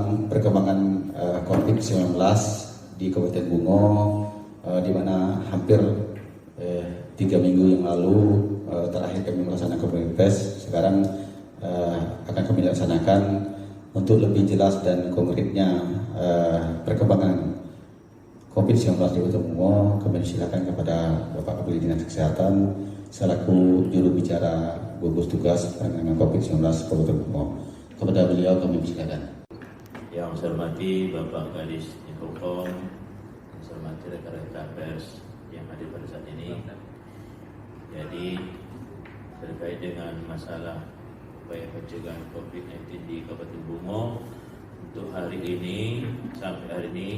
tentang perkembangan COVID-19 di Kabupaten Bungo, di mana hampir 3 minggu yang lalu terakhir kami melaksanakan Community Fest. Sekarang akan kami laksanakan untuk lebih jelas dan konkretnya perkembangan COVID-19 di Kabupaten Bungo. Kami silakan kepada Bapak Kepala Dinas Kesehatan selaku juru bicara gugus tugas penanganan COVID-19 Kabupaten Bungo. Kepada beliau kami persilakan. Yang saya hormati Bapak Kadis Nikolkom, yang saya hormati rekan-rekan pers yang hadir pada saat ini. Jadi terkait dengan masalah upaya pencegahan COVID-19 di Kabupaten Bungo, untuk hari ini sampai hari ini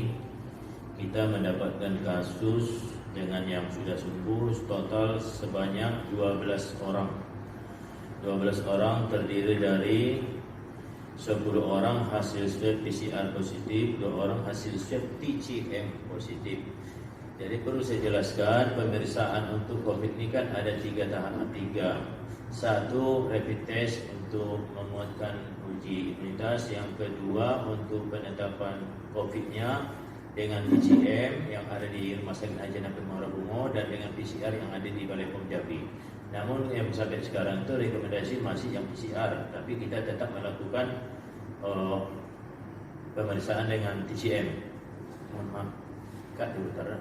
kita mendapatkan kasus dengan yang sudah sembuh total sebanyak 12 orang. 12 orang terdiri dari 10 orang hasil swab PCR positif, 2 orang hasil swab TCM positif. Jadi perlu saya jelaskan, pemeriksaan untuk COVID ini kan ada 3 tahapan. 1, rapid test untuk menguatkan uji imunitas. Yang kedua, untuk penetapan COVID-nya dengan TCM yang ada di Rumah Sakit Haji Nabi Muhammad Bungo dan dengan PCR yang ada di Balai Pom Jambi. Namun yang sampai sekarang itu rekomendasi masih yang PCR, tapi kita tetap melakukan pemeriksaan dengan TCM. Mohon maaf, Kak di utara.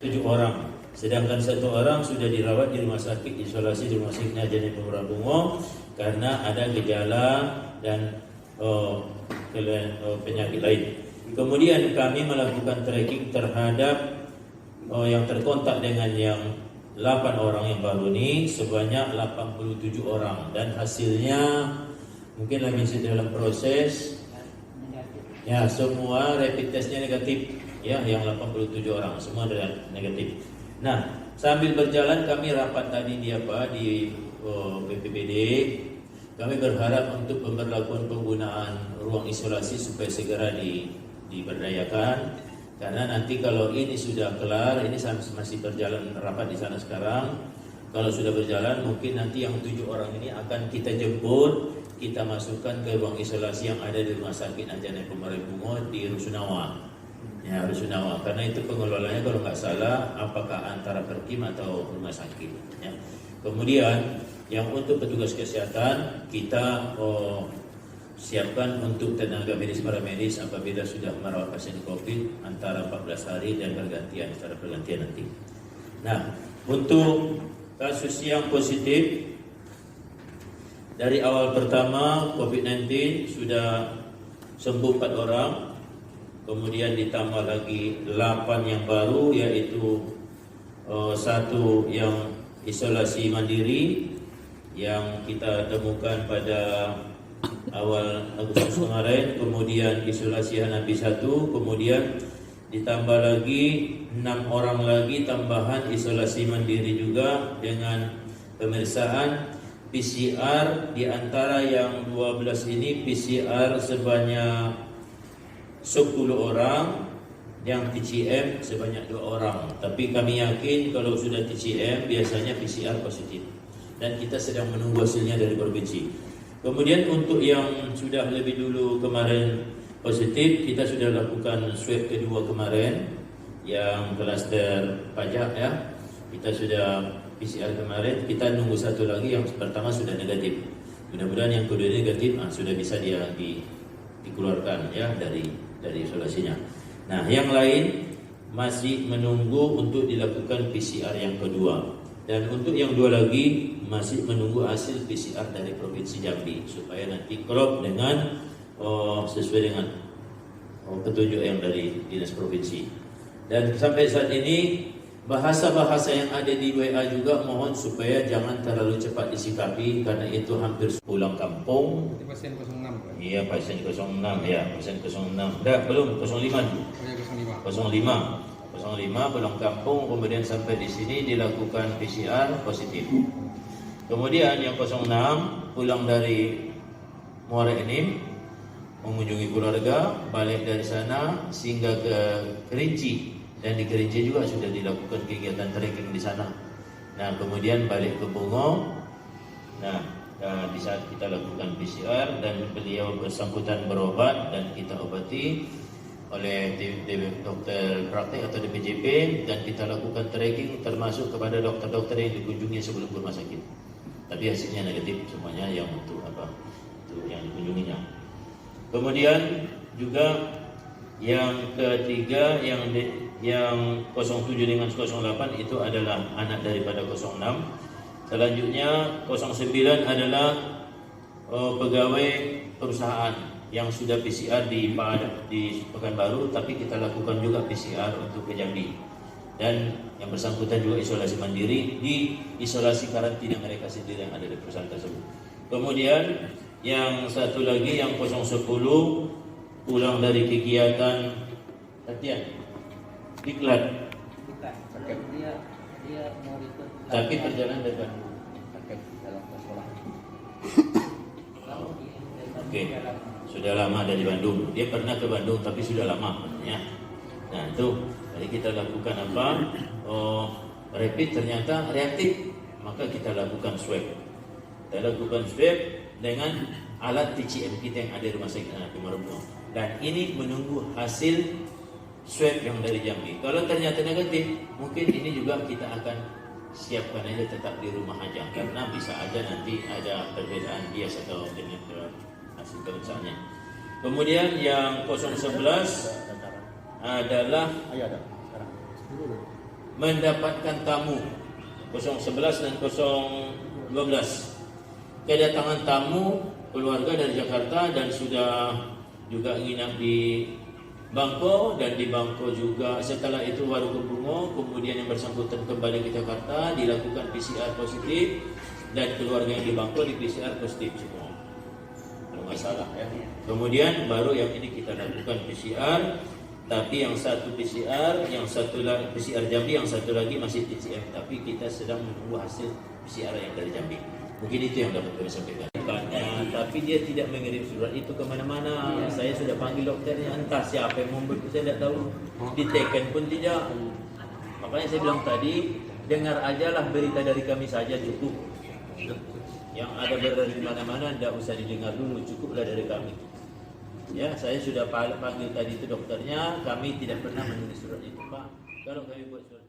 7 orang, sedangkan 1 orang sudah dirawat di rumah sakit isolasi di Rumah Sakit Haji Nabi Muhammad Bungo karena ada gejala dan penyakit lain. Kemudian kami melakukan tracking terhadap yang terkontak dengan yang 8 orang yang baru ini sebanyak 87 orang dan hasilnya mungkin lagi dalam proses. Ya, semua rapid testnya negatif. Ya, yang 87 orang semua negatif. Nah, sambil berjalan kami rapat tadi di BPBD. Kami berharap untuk pemberlakuan penggunaan ruang isolasi supaya segera diberdayakan. Karena nanti kalau ini sudah kelar, ini masih berjalan rapat di sana sekarang. Kalau sudah berjalan, mungkin nanti yang 7 orang ini akan kita jemput, kita masukkan ke ruang isolasi yang ada di Rumah Sakit Haji Nabi Muhammad Bungo di Rusunawa. Ya, Rusunawa. Karena itu pengelolanya kalau nggak salah, apakah antara Perkim atau rumah sakit. Ya. Kemudian yang untuk petugas kesehatan kita siapkan untuk tenaga medis paramedis apabila sudah merawat pasien COVID antara 14 hari dan bergantian secara bergantian nanti. Nah, untuk kasus yang positif dari awal pertama COVID-19 sudah sembuh 4 orang, kemudian ditambah lagi 8 yang baru, yaitu 1 yang isolasi mandiri yang kita temukan pada awal Agustus kemarin, kemudian isolasi Hanafi 1, kemudian ditambah lagi 6 orang lagi tambahan isolasi mandiri juga dengan pemeriksaan PCR. Di antara yang 12 ini PCR sebanyak 10 orang, yang TCM sebanyak 2 orang. Tapi kami yakin kalau sudah TCM biasanya PCR positif dan kita sedang menunggu hasilnya dari provinsi. Kemudian untuk yang sudah lebih dulu kemarin positif, kita sudah lakukan swab kedua kemarin yang klaster pajak ya. Kita sudah PCR kemarin, kita nunggu 1 lagi yang pertama sudah negatif. Mudah-mudahan yang kedua negatif sudah bisa dikeluarkan ya dari isolasinya. Nah, yang lain masih menunggu untuk dilakukan PCR yang kedua. Dan untuk yang 2 lagi masih menunggu hasil PCR dari Provinsi Jambi supaya nanti klop dengan sesuai dengan petunjuk yang dari Dinas Provinsi. Dan sampai saat ini bahasa-bahasa yang ada di WA juga mohon supaya jangan terlalu cepat disikapi karena itu hampir pulang kampung. Pasien 06. Iya, pasien 06 ya, pasien 06. Dah belum 05. 05 pulang kampung, kemudian sampai di sini dilakukan PCR positif. Kemudian yang 06 pulang dari Muara Enim mengunjungi keluarga, balik dari sana sehingga ke Kerinci, dan di Kerinci juga sudah dilakukan kegiatan trekking di sana. Nah, kemudian balik ke Bungo. Nah, di saat kita lakukan PCR dan beliau bersangkutan berobat dan kita obati oleh dokter praktek atau DPJP, dan kita lakukan tracking termasuk kepada dokter-dokter yang dikunjungi sebelum ke rumah sakit. Tapi hasilnya negatif semuanya yang untuk yang dikunjunginya. Kemudian juga yang ketiga yang 07 dengan 08 itu adalah anak daripada 06. Selanjutnya 09 adalah pegawai perusahaan yang sudah PCR di Pekanbaru, tapi kita lakukan juga PCR untuk ke Jambi. Dan yang bersangkutan juga isolasi mandiri di isolasi karantina mereka sendiri yang ada di perusahaan tersebut. Kemudian yang satu lagi yang 010 pulang dari kegiatan latihan iklan, dia mau ikut tapi perjalanan dari Bandung. dalam sekolah. Oke, sudah lama dari Bandung. Dia pernah ke Bandung tapi sudah lama ya. Nah itu, jadi kita lakukan apa? Rapid ternyata reaktif, maka kita lakukan swab. Kita lakukan swab dengan alat TCM kita yang ada di rumah sakit anak Marumno. Dan ini menunggu hasil swab yang dari Jambi. Kalau ternyata negatif, mungkin ini juga kita akan siapkan aja tetap di rumah aja, karena bisa aja nanti ada perbedaan bias atau dengan hasil pemeriksaannya. Kemudian yang 011 adalah mendapatkan tamu 011 dan 012. Kedatangan tamu keluarga dari Jakarta dan sudah juga nginap di Bangko, dan di Bangko juga setelah itu baru ke Bungo. Kemudian yang bersangkutan kembali ke Jakarta, dilakukan PCR positif, dan keluarga yang di Bangko di PCR positif semua, kalau nggak salah ya. Kemudian baru yang ini kita lakukan PCR, tapi yang satu PCR, yang satu lagi PCR Jambi, yang satu lagi masih TCM, tapi kita sedang menunggu hasil PCR yang dari Jambi. Mungkin itu yang dapat kami sampaikan. Tapi dia tidak mengirim surat itu kemana-mana. Saya sudah panggil dokternya, entah siapa yang membuat, saya tidak tahu. Diteken pun tidak. Makanya saya bilang tadi, dengar aja lah berita dari kami saja cukup. Yang ada berita di mana-mana tidak usah didengar dulu, cukuplah dari kami. Ya, saya sudah panggil tadi itu dokternya, kami tidak pernah menulis surat itu, Pak. Kalau kami buat surat